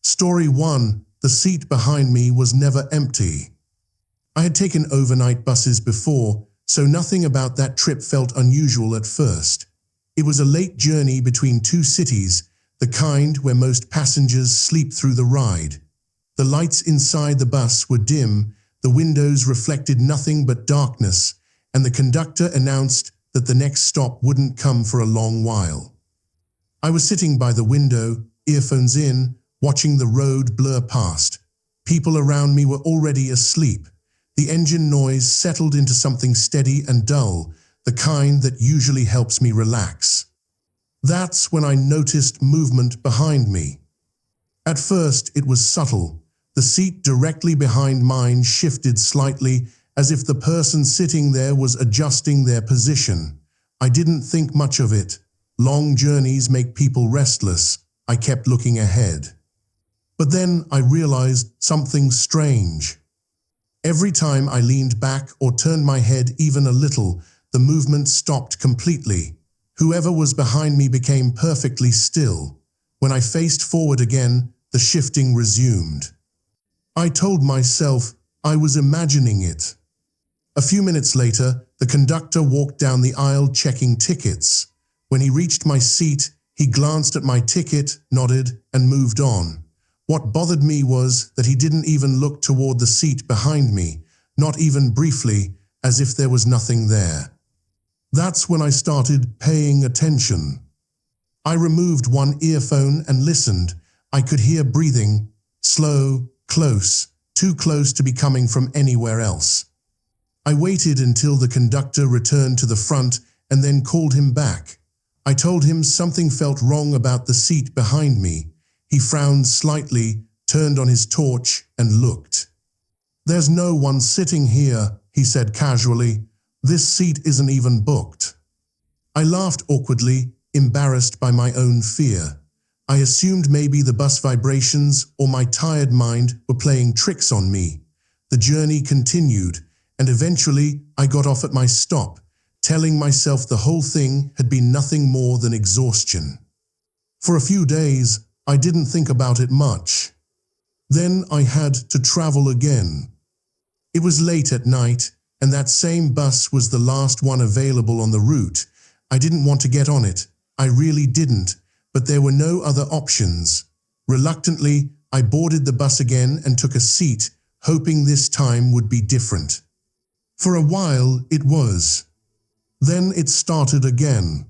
Story 1. The seat behind me was never empty. I had taken overnight buses before, so nothing about that trip felt unusual at first. It was a late journey between two cities, the kind where most passengers sleep through the ride. The lights inside the bus were dim, the windows reflected nothing but darkness, and the conductor announced that the next stop wouldn't come for a long while. I was sitting by the window, earphones in, watching the road blur past. People around me were already asleep. The engine noise settled into something steady and dull, the kind that usually helps me relax. That's when I noticed movement behind me. At first, it was subtle. The seat directly behind mine shifted slightly, as if the person sitting there was adjusting their position. I didn't think much of it. Long journeys make people restless. I kept looking ahead. But then I realized something strange. Every time I leaned back or turned my head even a little, the movement stopped completely. Whoever was behind me became perfectly still. When I faced forward again, the shifting resumed. I told myself I was imagining it. A few minutes later, the conductor walked down the aisle checking tickets. When he reached my seat, he glanced at my ticket, nodded, and moved on. What bothered me was that he didn't even look toward the seat behind me, not even briefly, as if there was nothing there. That's when I started paying attention. I removed one earphone and listened. I could hear breathing, slow, close, too close to be coming from anywhere else. I waited until the conductor returned to the front and then called him back. I told him something felt wrong about the seat behind me. He frowned slightly, turned on his torch, and looked. "There's no one sitting here," he said casually. "This seat isn't even booked." I laughed awkwardly, embarrassed by my own fear. I assumed maybe the bus vibrations or my tired mind were playing tricks on me. The journey continued, and eventually I got off at my stop, telling myself the whole thing had been nothing more than exhaustion. For a few days, I didn't think about it much. Then I had to travel again. It was late at night, and that same bus was the last one available on the route. I didn't want to get on it. I really didn't, but there were no other options. Reluctantly, I boarded the bus again and took a seat, hoping this time would be different. For a while, it was. Then it started again.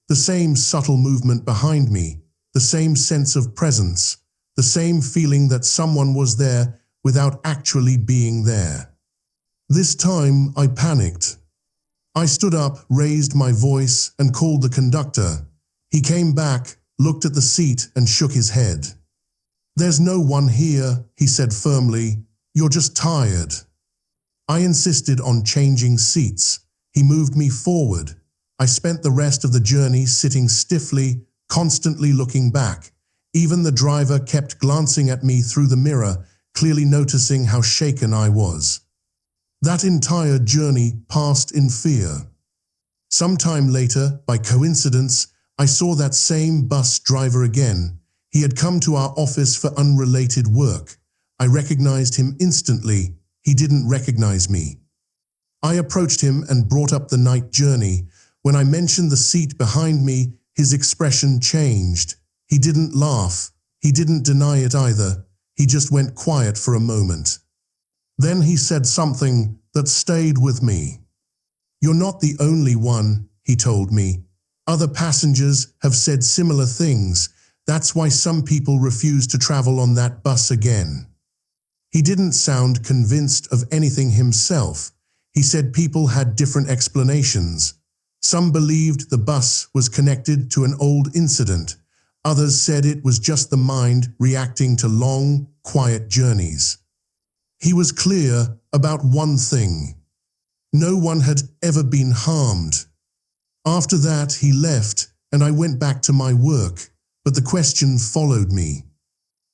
The same subtle movement behind me, the same sense of presence, the same feeling that someone was there without actually being there. This time I panicked. I stood up, raised my voice, and called the conductor. He came back, looked at the seat, and shook his head. "There's no one here," he said firmly. "You're just tired." I insisted on changing seats. He moved me forward. I spent the rest of the journey sitting stiffly, constantly looking back. Even the driver kept glancing at me through the mirror, clearly noticing how shaken I was. That entire journey passed in fear. Sometime later, by coincidence, I saw that same bus driver again. He had come to our office for unrelated work. I recognized him instantly. He didn't recognize me. I approached him and brought up the night journey. When I mentioned the seat behind me, his expression changed. He didn't laugh. He didn't deny it either. He just went quiet for a moment. Then he said something that stayed with me. "You're not the only one," he told me. "Other passengers have said similar things. That's why some people refuse to travel on that bus again." He didn't sound convinced of anything himself. He said people had different explanations. Some believed the bus was connected to an old incident. Others said it was just the mind reacting to long, quiet journeys. He was clear about one thing. No one had ever been harmed. After that, he left, and I went back to my work, but the question followed me.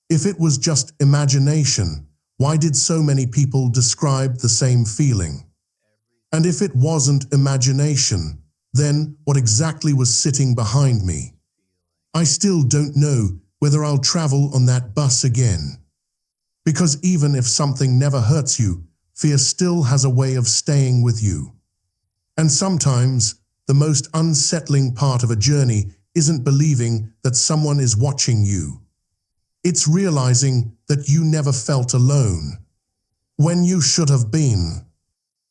If it was just imagination, why did so many people describe the same feeling? And if it wasn't imagination, then what exactly was sitting behind me? I still don't know, whether I'll travel on that bus again. Because even if something never hurts you, fear still has a way of staying with you. And sometimes, the most unsettling part of a journey isn't believing that someone is watching you. It's realizing that you never felt alone, when you should have been.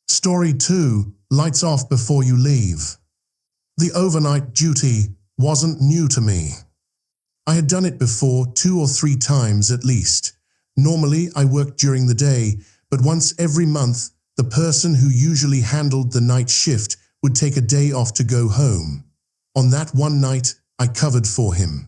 Story 2, Lights Off Before You Leave. The overnight duty wasn't new to me. I had done it before 2 or 3 times at least. Normally, I worked during the day, but once every month, the person who usually handled the night shift would take a day off to go home. On that one night, I covered for him.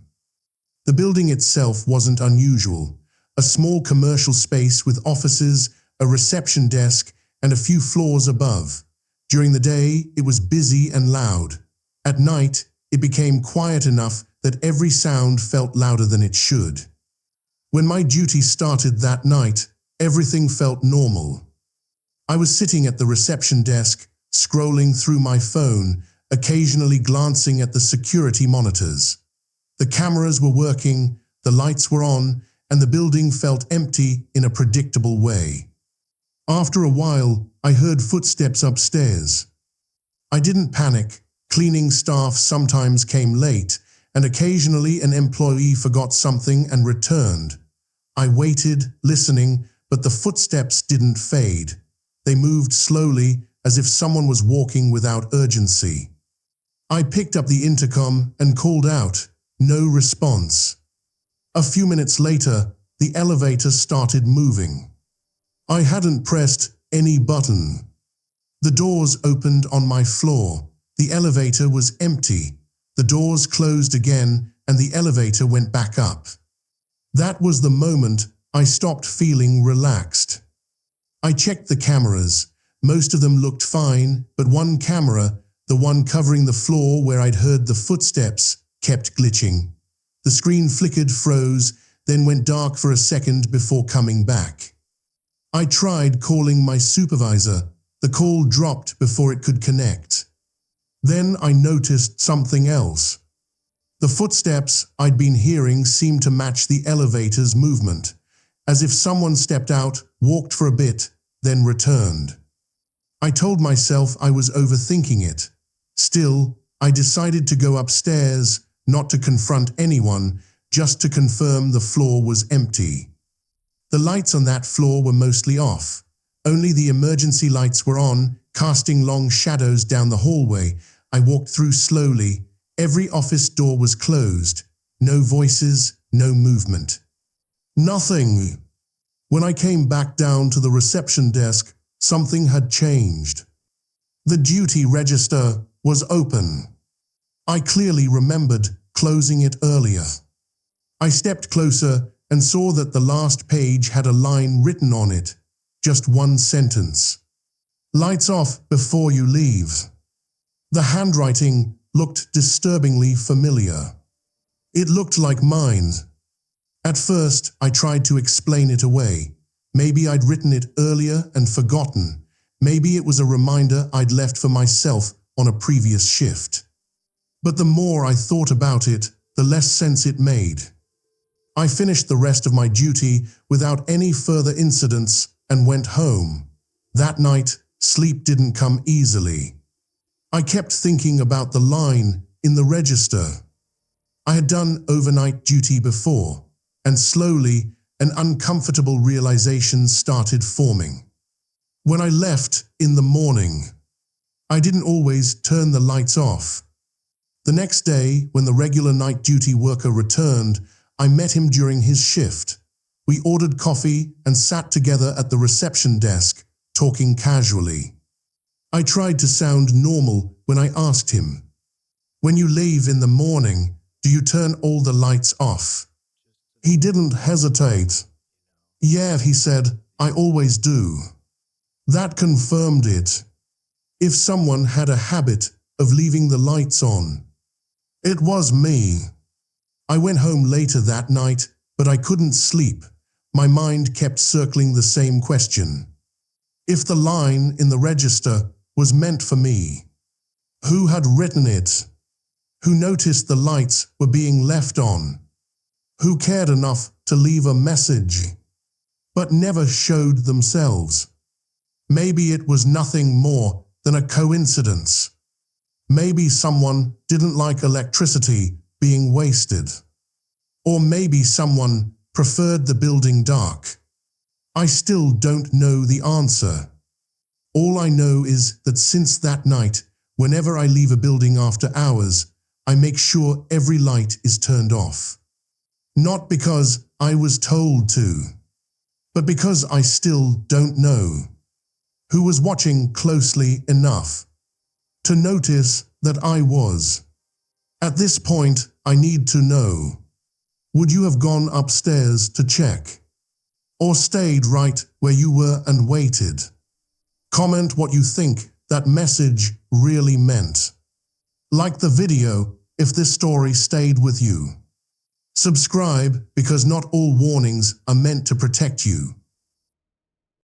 The building itself wasn't unusual. A small commercial space with offices, a reception desk, and a few floors above. During the day, it was busy and loud. At night, it became quiet enough that every sound felt louder than it should. When my duty started that night, everything felt normal. I was sitting at the reception desk, scrolling through my phone, occasionally glancing at the security monitors. The cameras were working, the lights were on, and the building felt empty in a predictable way. After a while, I heard footsteps upstairs. I didn't panic. Cleaning staff sometimes came late, and occasionally an employee forgot something and returned. I waited, listening, but the footsteps didn't fade. They moved slowly, as if someone was walking without urgency. I picked up the intercom and called out. No response. A few minutes later, the elevator started moving. I hadn't pressed any button. The doors opened on my floor. The elevator was empty. The doors closed again, and the elevator went back up. That was the moment I stopped feeling relaxed. I checked the cameras. Most of them looked fine, but one camera, the one covering the floor where I'd heard the footsteps, kept glitching. The screen flickered, froze, then went dark for a second before coming back. I tried calling my supervisor. The call dropped before it could connect. Then I noticed something else. The footsteps I'd been hearing seemed to match the elevator's movement, as if someone stepped out, walked for a bit, then returned. I told myself I was overthinking it. Still, I decided to go upstairs, not to confront anyone, just to confirm the floor was empty. The lights on that floor were mostly off. Only the emergency lights were on, casting long shadows down the hallway. I walked through slowly. Every office door was closed. No voices, no movement. Nothing. When I came back down to the reception desk, something had changed. The duty register was open. I clearly remembered closing it earlier. I stepped closer and saw that the last page had a line written on it. Just one sentence. Lights off before you leave. The handwriting looked disturbingly familiar. It looked like mine. At first, I tried to explain it away. Maybe I'd written it earlier and forgotten. Maybe it was a reminder I'd left for myself on a previous shift. But the more I thought about it, the less sense it made. I finished the rest of my duty without any further incidents and went home. That night, sleep didn't come easily. I kept thinking about the line in the register. I had done overnight duty before, and slowly an uncomfortable realization started forming. When I left in the morning, I didn't always turn the lights off. The next day, when the regular night duty worker returned, I met him during his shift. We ordered coffee and sat together at the reception desk, talking casually. I tried to sound normal when I asked him, "When you leave in the morning, do you turn all the lights off?" He didn't hesitate. "Yeah," he said, "I always do." That confirmed it. If someone had a habit of leaving the lights on, it was me. I went home later that night, but I couldn't sleep. My mind kept circling the same question. If the line in the register was meant for me, who had written it? Who noticed the lights were being left on? who cared enough to leave a message, but never showed themselves. Maybe it was nothing more than a coincidence. Maybe someone didn't like electricity being wasted. Or maybe someone preferred the building dark. I still don't know the answer. All I know is that since that night, whenever I leave a building after hours, I make sure every light is turned off. Not because I was told to, but because I still don't know who was watching closely enough to notice that I was. At this point, I need to know. Would you have gone upstairs to check? Or stayed right where you were and waited? Comment what you think that message really meant. Like the video if this story stayed with you. Subscribe because not all warnings are meant to protect you.